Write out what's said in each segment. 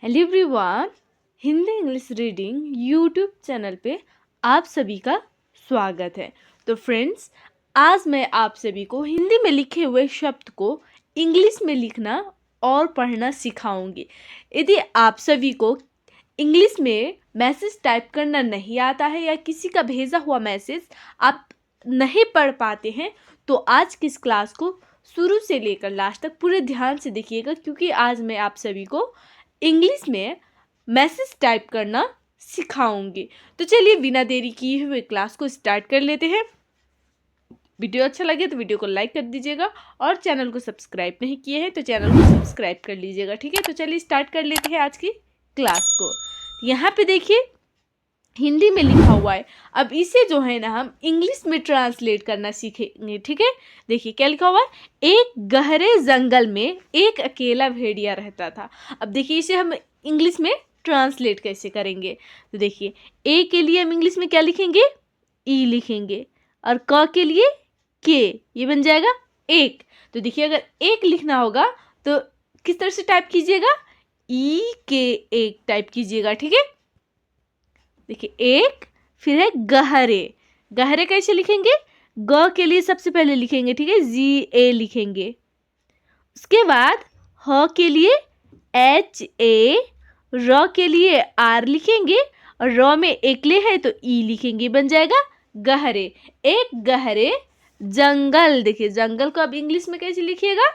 Hello everyone, Hindi English reading YouTube channel पे आप सभी का स्वागत है। तो फ्रेंड्स, आज मैं आप सभी को हिंदी में लिखे हुए शब्द को इंग्लिश में लिखना और पढ़ना सिखाऊंगी। यदि आप सभी को इंग्लिश में मैसेज टाइप करना नहीं आता है या किसी का भेजा हुआ मैसेज आप नहीं पढ़ पाते हैं, तो आज की इस क्लास को शुरू से लेकर लास्ट तक पूरे ध्यान से देखिएगा, क्योंकि आज मैं आप सभी को इंग्लिश में मैसेज टाइप करना सिखाऊंगी। तो चलिए बिना देरी किए हुए क्लास को स्टार्ट कर लेते हैं। वीडियो अच्छा लगे तो वीडियो को लाइक कर दीजिएगा और चैनल को सब्सक्राइब नहीं किए हैं तो चैनल को सब्सक्राइब कर लीजिएगा, ठीक है। तो चलिए स्टार्ट कर लेते हैं आज की क्लास को। यहाँ पे देखिए हिंदी में लिखा हुआ है, अब इसे जो है ना हम इंग्लिश में ट्रांसलेट करना सीखेंगे, ठीक है। देखिए क्या लिखा हुआ है, एक गहरे जंगल में एक अकेला भेड़िया रहता था। अब देखिए इसे हम इंग्लिश में ट्रांसलेट कैसे करेंगे। तो देखिए ए के लिए हम इंग्लिश में क्या लिखेंगे, ई लिखेंगे, और क के लिए के, ये बन जाएगा एक। तो देखिए अगर एक लिखना होगा तो किस तरह से टाइप कीजिएगा, ई के एक टाइप कीजिएगा, ठीक है। देखिए एक, फिर है गहरे। गहरे कैसे लिखेंगे, ग के लिए सबसे पहले लिखेंगे, ठीक है, जी ए लिखेंगे। उसके बाद ह के लिए एच ए, र के लिए आर लिखेंगे, और र में एकले है तो ई लिखेंगे, बन जाएगा गहरे। एक गहरे जंगल। देखिए जंगल को अब इंग्लिश में कैसे लिखिएगा,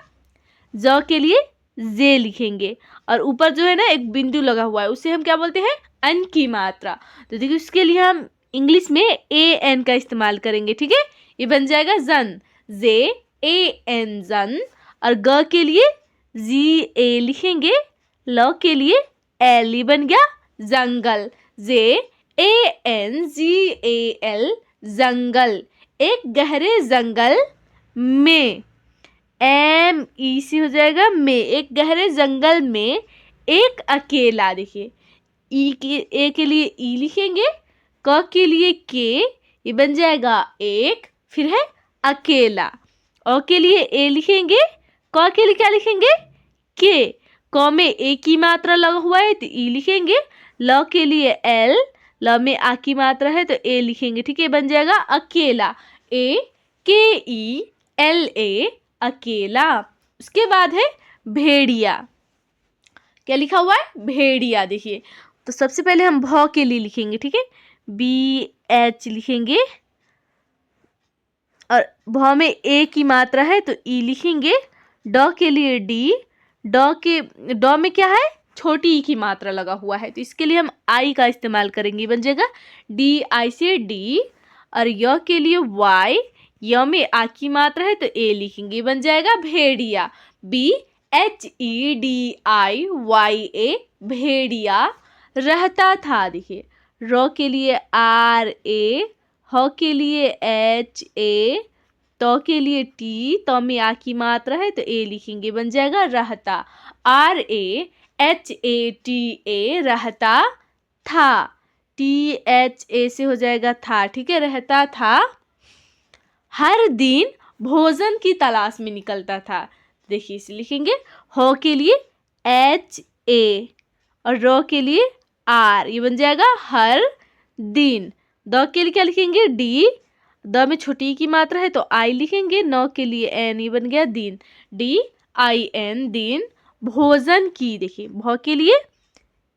ज के लिए जे लिखेंगे, और ऊपर जो है ना एक बिंदु लगा हुआ है उसे हम क्या बोलते हैं, अन की मात्रा। तो देखिए उसके लिए हम इंग्लिश में ए एन का इस्तेमाल करेंगे, ठीक है। ये बन जाएगा जन, जे ए एन जन। और ग के लिए जी ए लिखेंगे, ल के लिए एल, ये बन गया जंगल, जे A N G A L जंगल। एक गहरे जंगल में, एम ई सी हो जाएगा में, एक गहरे जंगल में एक अकेला। देखिए ई के, ए के लिए ई लिखेंगे, क के लिए के, ये बन जाएगा एक, फिर है अकेला। अ के लिए ए लिखेंगे, क के लिए क्या लिखेंगे, के। क में ए की मात्रा लगा हुआ है तो ई लिखेंगे, ल के लिए एल, ल में आ की मात्रा है तो ए लिखेंगे, ठीक है, बन जाएगा अकेला, ए के ई एल ए, अकेला। उसके बाद है भेड़िया। क्या लिखा हुआ है, भेड़िया। देखिए तो सबसे पहले हम भ के लिए लिखेंगे, ठीक है, बी एच लिखेंगे, और भ में ए की मात्रा है तो ई लिखेंगे। ड के लिए डी, ड में क्या है, छोटी ई की मात्रा लगा हुआ है तो इसके लिए हम आई का इस्तेमाल करेंगे, बन जाएगा डी आई से डी। और य के लिए वाई, य में आ की मात्रा है तो ए लिखेंगे, बन जाएगा भेड़िया, B H E D I Y A, भेड़िया। रहता था। देखिए र के लिए आर ए, ह के लिए एच ए, त के लिए टी, त में आ की मात्रा है तो ए लिखेंगे, बन जाएगा रहता, R A H A T A, रहता था, टी एच ए से हो जाएगा था, ठीक है, रहता था। हर दिन भोजन की तलाश में निकलता था। देखिए इसे लिखेंगे, ह के लिए एच ए और र के लिए आर, ये बन जाएगा हर दिन। द के लिए क्या लिखेंगे, डी, द में छोटी की मात्रा है तो आई लिखेंगे, न के लिए एन, ये बन गया दिन, डी आई एन, दिन। भोजन की। देखिए भ के लिए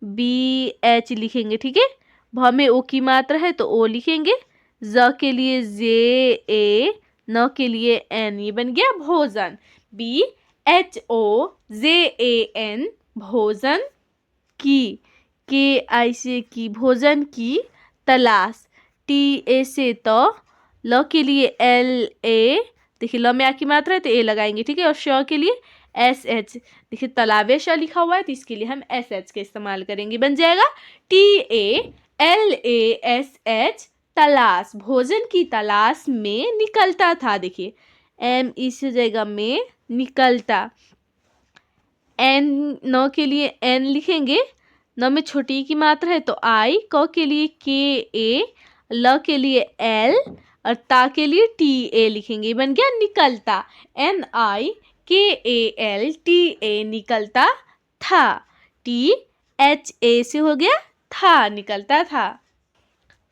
बी एच लिखेंगे, ठीक है, भ में ओ की मात्रा है तो ओ लिखेंगे, ज के लिए जे ए, न के लिए एन, ये बन गया भोजन, B H O J A N, भोजन की, के आई से की, भोजन की तलाश, टी ए से तो, ल के लिए एल ए, देखिए ल में आ की मात्रा है तो ए लगाएंगे, ठीक है, और श के लिए एस एच, देखिए तालाबे श लिखा हुआ है तो इसके लिए हम एस एच का इस्तेमाल करेंगे, बन जाएगा T A L A S H, तलाश, भोजन की तलाश में निकलता था। देखिए एम इस हो जाएगा में, निकलता। एन, न के लिए एन लिखेंगे, न में छोटी की मात्रा है तो आई, क के लिए के ए, ल के लिए एल, और ता के लिए टी ए लिखेंगे, बन गया निकलता, एन आई के ए एल टी ए, निकलता था, टी एच ए से हो गया था, निकलता था।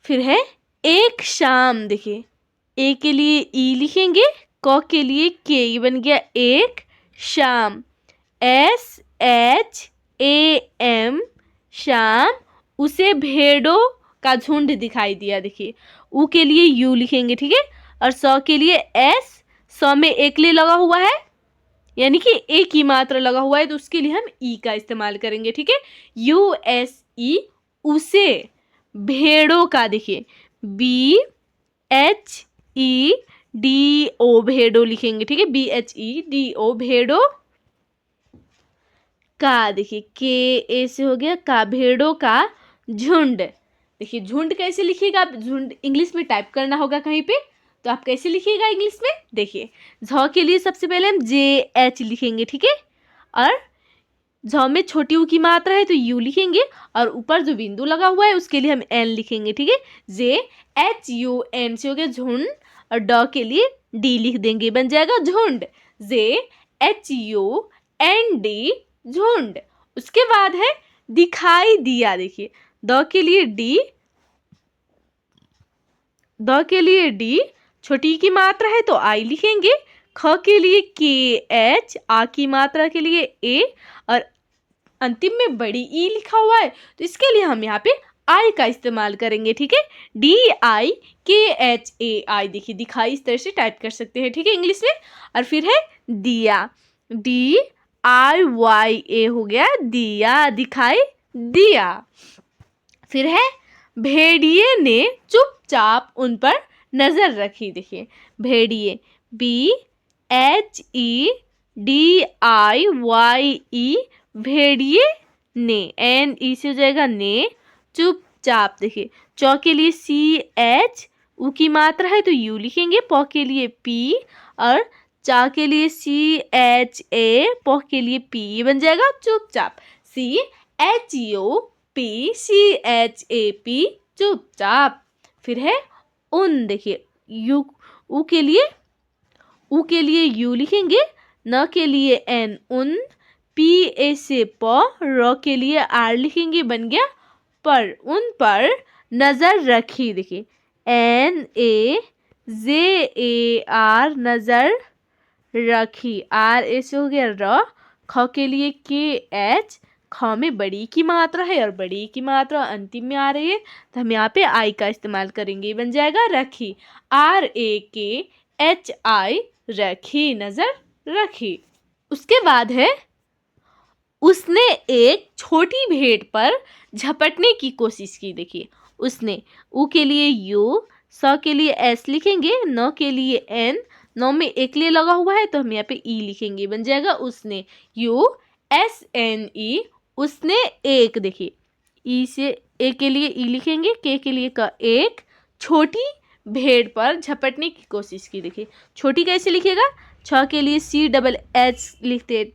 फिर है एक शाम, देखिए ए के लिए ई लिखेंगे, क के लिए के, ये बन गया एक शाम, SHAM शाम, उसे भेड़ों का झुंड दिखाई दिया। देखिए उ के लिए यू लिखेंगे, ठीक है, और सौ के लिए एस, सौ में एक ले लगा हुआ है यानी कि एक ही मात्रा लगा हुआ है, तो उसके लिए हम ई का इस्तेमाल करेंगे, ठीक है, USE, उसे, भेड़ों का, देखिए BHEDO भेड़ों लिखेंगे, ठीक है, BHEDO भेड़ों का, देखिए के ए से हो गया का, भेड़ों का झुंड। देखिए झुंड कैसे लिखिएगा आप, झुंड इंग्लिश में टाइप करना होगा कहीं पे, तो आप कैसे लिखिएगा इंग्लिश में, देखिए झ के लिए सबसे पहले हम JH लिखेंगे, ठीक है, और झ में छोटी ऊ की मात्रा है तो यू लिखेंगे, और ऊपर जो बिंदु लगा हुआ है उसके लिए हम एन लिखेंगे, ठीक है, JHUN से हो गया झुंड, और ड के लिए डी लिख देंगे, बन जाएगा झुंड, ZHUND झुंड। उसके बाद है दिखाई दिया, देखिए द के लिए डी, छोटी की मात्रा है तो आई लिखेंगे, ख के लिए KH, आ की मात्रा के लिए ए, और अंतिम में बड़ी ई लिखा हुआ है तो इसके लिए हम यहाँ पे आई का इस्तेमाल करेंगे, ठीक है, DIKHAI, देखिए दिखाई इस तरह से टाइप कर सकते हैं, ठीक है, इंग्लिश में। और फिर है दिया, DIYA हो गया दिया, दिखाई दिया। फिर है भेड़िए ने चुपचाप उन पर नजर रखी, देखिए भेड़िए BHEDIYE, भेड़िए ने, NE से हो जाएगा ने, चुपचाप, देखिए चौ के लिए CH, ऊ की मात्रा है तो यू लिखेंगे, प के लिए P, और चा के लिए CHA, प के लिए P, ये बन जाएगा चुपचाप, CHUPCHAP, चुपचाप। फिर है उन, देखिए यू, ऊ के लिए यू लिखेंगे, न के लिए एन, उन, PA से प, र के लिए आर लिखेंगे, बन गया पर, उन पर नजर रखी, देखिए NAZAR, नजर रखी, RA से हो गया र, ख के लिए KH, ख में बड़ी की मात्रा है और बड़ी की मात्रा अंतिम में आ रही है तो हम यहाँ पे आई का इस्तेमाल करेंगे, बन जाएगा रखी, RAKHI, रखी, नजर रखी। उसके बाद है उसने एक छोटी भेड़ पर झपटने की कोशिश की, देखिए उसने, ऊ के लिए यू, स के लिए एस लिखेंगे, न के लिए एन, नौ में एक ले लगा हुआ है तो हम यहाँ पे ई लिखेंगे, बन जाएगा उसने, USNE, उसने एक, देखिए ई से ए के लिए ई लिखेंगे, के लिए का, एक छोटी भेड़ पर झपटने की कोशिश की, देखिए छोटी कैसे लिखेगा, छ के लिए CHH लिखते,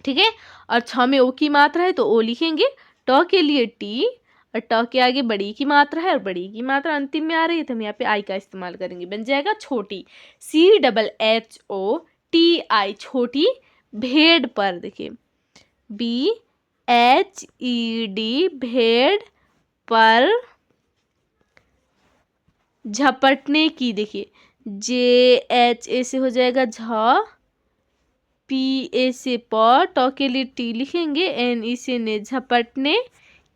ठीक है, और छ में ओ की मात्रा है तो ओ लिखेंगे, ट के लिए टी, और ट के आगे बड़ी की मात्रा है और बड़ी की मात्रा अंतिम में आ रही है तो हम यहाँ पे आई का इस्तेमाल करेंगे, बन जाएगा छोटी, CHHOTI, छोटी भेड़ पर, देखिए BHED, भेड़ पर झपटने की, देखिए JHA से हो जाएगा झ, PA से प, ट के लिए टी लिखेंगे, NE से ने, झपटने,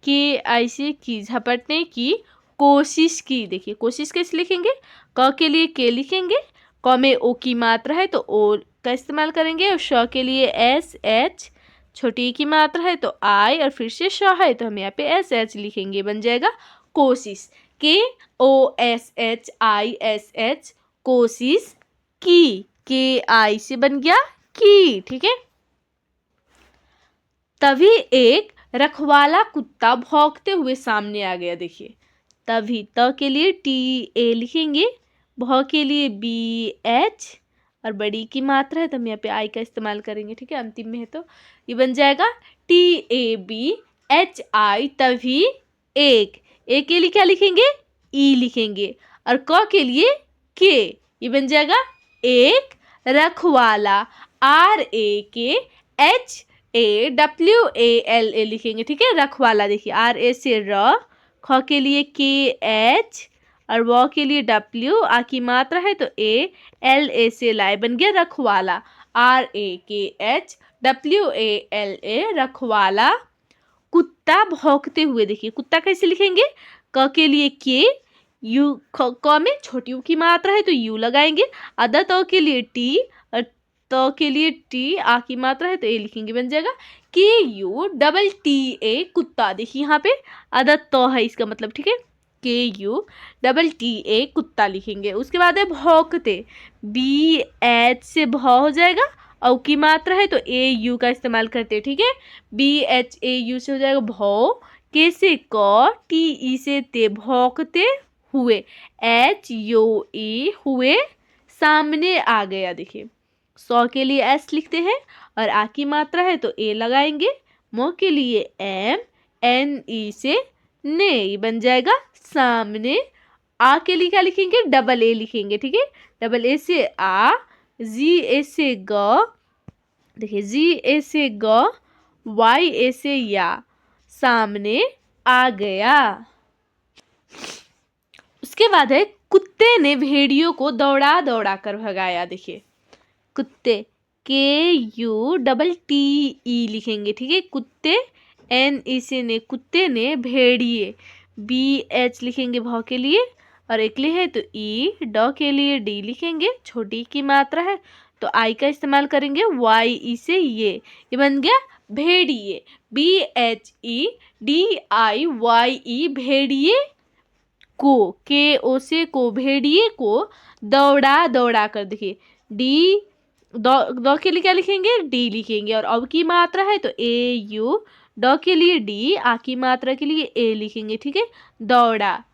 KI से की, झपटने की कोशिश की, देखिए कोशिश कैसे लिखेंगे, क के लिए के लिखेंगे, क में ओ की मात्रा है तो ओ का इस्तेमाल करेंगे, और श के लिए SH, छोटी की मात्रा है तो आई, और फिर से श है तो हम यहाँ पे SH लिखेंगे, बन जाएगा कोशिश, KOSHISH, कोशिश की, KI से बन गया की, ठीक है। तभी एक रखवाला कुत्ता भौंकते हुए सामने आ गया, देखिए तभी, त के लिए TA लिखेंगे, भ के लिए BH, और बड़ी की मात्रा है तो हम यहाँ पे आई का इस्तेमाल करेंगे, ठीक है, अंतिम में है तो ये बन जाएगा TABHI, तभी एक, ए के लिए क्या लिखेंगे, ई लिखेंगे, और क के लिए के, ये बन जाएगा एक रखवाला, RAKHWALA, RAWALA लिखेंगे, ठीक है, रखवाला। देखिए RA से र, ख के लिए KH और व के लिए W, आ की मात्रा है तो LA से लाए, बन गया रखवाला। RAKHWALA रखवाला। कुत्ता भौंकते हुए, देखिए कुत्ता कैसे लिखेंगे, क के लिए के, यू क में छोटी यू की मात्रा है तो यू लगाएंगे, अदा तो के लिए टी और तो के लिए टी, आ की मात्रा है तो ए लिखेंगे, बन जाएगा KUTTA कुत्ता। देखिए यहाँ पे अदा तो है इसका मतलब, ठीक है, KUTTA कुत्ता लिखेंगे। उसके बाद है भौंकते, BH से भौ हो जाएगा, औ की मात्रा है तो AU का इस्तेमाल करते हैं, ठीक है, BHAU से हो जाएगा भौ, के से क, TE से ते, भौंकते हुए, HUE हुए, सामने आ गया। देखिए सौ के लिए S लिखते हैं और आ की मात्रा है तो ए लगाएंगे, मो के लिए M, NE से ने, ये बन जाएगा सामने। आ के लिए क्या लिखेंगे, डबल ए लिखेंगे, ठीक है, डबल ए से आ, जी ए से ग, देखिए जी ए से ग, वाई ए से या, सामने आ गया। उसके बाद है कुत्ते ने भेड़ियों को दौड़ा दौड़ा कर भगाया। देखिए कुत्ते, KUTTE लिखेंगे, ठीक है, कुत्ते, NE से ने, कुत्ते ने, भेड़िए, BH लिखेंगे भौ के लिए और एक लिए है तो ई, ड के लिए डी लिखेंगे, छोटी की मात्रा है तो आई का इस्तेमाल करेंगे, YE से ये बन गया भेड़िए, BHEDIYE भेड़िए को, KO से को, भेड़िए को दौड़ा दौड़ा कर। देखिए डी, दो के लिए क्या लिखेंगे, डी लिखेंगे और अब की मात्रा है तो AU, ड के लिए डी, आ की मात्रा के लिए ए लिखेंगे, ठीक है, दौड़ा।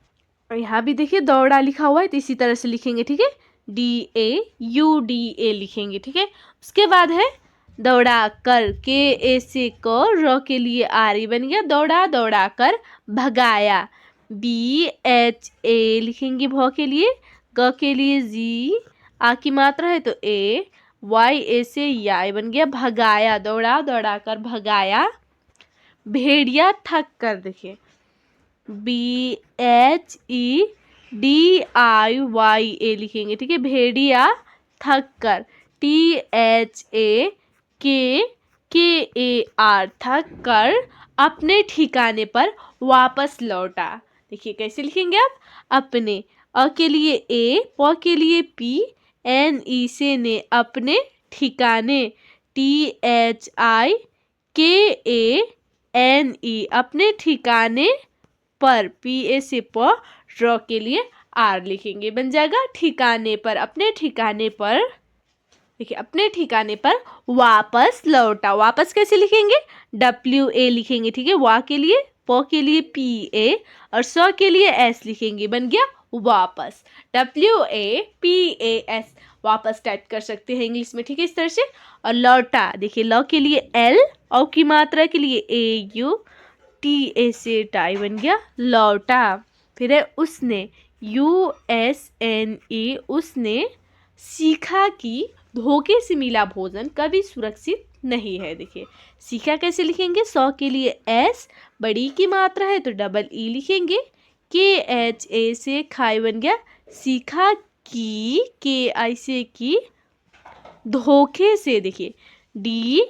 और यहाँ भी देखिए दौड़ा लिखा हुआ है तो इसी तरह से लिखेंगे, ठीक है, DAUDA लिखेंगे, ठीक है। उसके बाद है दौड़ा कर, KA से क, र के लिए आर, बन गया दौड़ा दौड़ा कर भगाया, BHA लिखेंगे भौ के लिए, ग के लिए जी, आ की मात्रा है तो ए, YA से या, बन गया भगाया, दौड़ा दौड़ा कर भगाया। भेड़िया थक कर, देखिए BHEDIYA लिखेंगे, ठीक है, भेड़िया थक कर, THAKKAR थक कर अपने ठिकाने पर वापस लौटा। देखिए कैसे लिखेंगे आप, अपने, अ के लिए ए, प के लिए पी, NE से ने, अपने ठिकाने, THIKANE अपने ठिकाने पर, PA से प, र के लिए आर लिखेंगे, बन जाएगा ठिकाने पर, अपने ठिकाने पर। देखिए अपने ठिकाने पर वापस लौटा, वापस कैसे लिखेंगे, WA लिखेंगे, ठीक है, वा के लिए, प के लिए PA और स के लिए S लिखेंगे, बन गया वापस, WAPAS वापस टाइप कर सकते हैं इंग्लिश में, ठीक है, इस तरह से। और लौटा, देखिए ल के लिए L, औ की मात्रा के लिए AU, TA से टाई, बन गया लौटा। फिर है उसने, USNE उसने सीखा कि धोखे से मिला भोजन कभी सुरक्षित नहीं है। देखिए सीखा कैसे लिखेंगे, 100 के लिए S, बड़ी की मात्रा है तो डबल ई लिखेंगे, KHA से खाई, बन गया सीखा की, KI से की, धोखे से, देखिए DHOKHE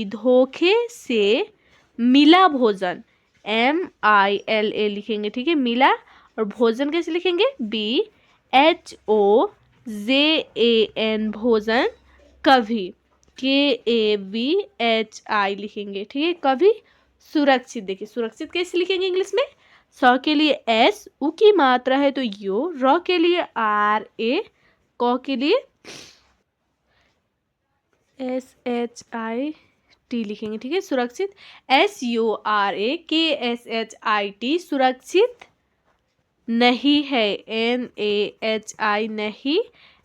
धोखे से मिला भोजन, MILA लिखेंगे, ठीक है, मिला। और भोजन कैसे लिखेंगे, BHOJAN भोजन, कभी, KAVHI लिखेंगे, ठीक है, कभी सुरक्षित। देखिए सुरक्षित कैसे लिखेंगे इंग्लिश में, 100 के लिए S, उ की मात्रा है तो यू, र के लिए RA, क के लिए SHIT लिखेंगे, ठीक है, सुरक्षित, SURAKSHIT सुरक्षित नहीं है, NAHI नहीं,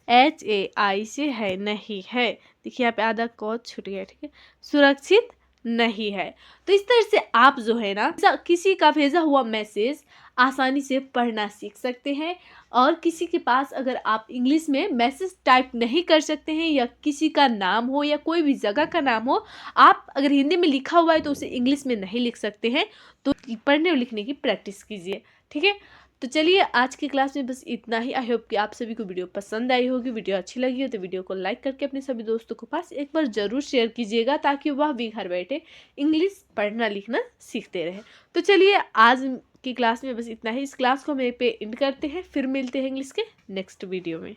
HAI से है नहीं है। देखिए यहाँ पे आधा क छूट गया, ठीक है, सुरक्षित नहीं है। तो इस तरह से आप जो है ना किसी का भेजा हुआ मैसेज आसानी से पढ़ना सीख सकते हैं और किसी के पास अगर आप इंग्लिश में मैसेज टाइप नहीं कर सकते हैं या किसी का नाम हो या कोई भी जगह का नाम हो, आप अगर हिंदी में लिखा हुआ है तो उसे इंग्लिश में नहीं लिख सकते हैं, तो पढ़ने और लिखने की प्रैक्टिस कीजिए। ठीक है, तो चलिए आज की क्लास में बस इतना ही। आई होप कि आप सभी को वीडियो पसंद आई होगी। वीडियो अच्छी लगी हो तो वीडियो को लाइक करके अपने सभी दोस्तों के पास एक बार ज़रूर शेयर कीजिएगा, ताकि वह भी घर बैठे इंग्लिश पढ़ना लिखना सीखते रहे। तो चलिए आज की क्लास में बस इतना ही। इस क्लास को हम यहीं पे एंड करते हैं, फिर मिलते हैं इंग्लिश के नेक्स्ट वीडियो में।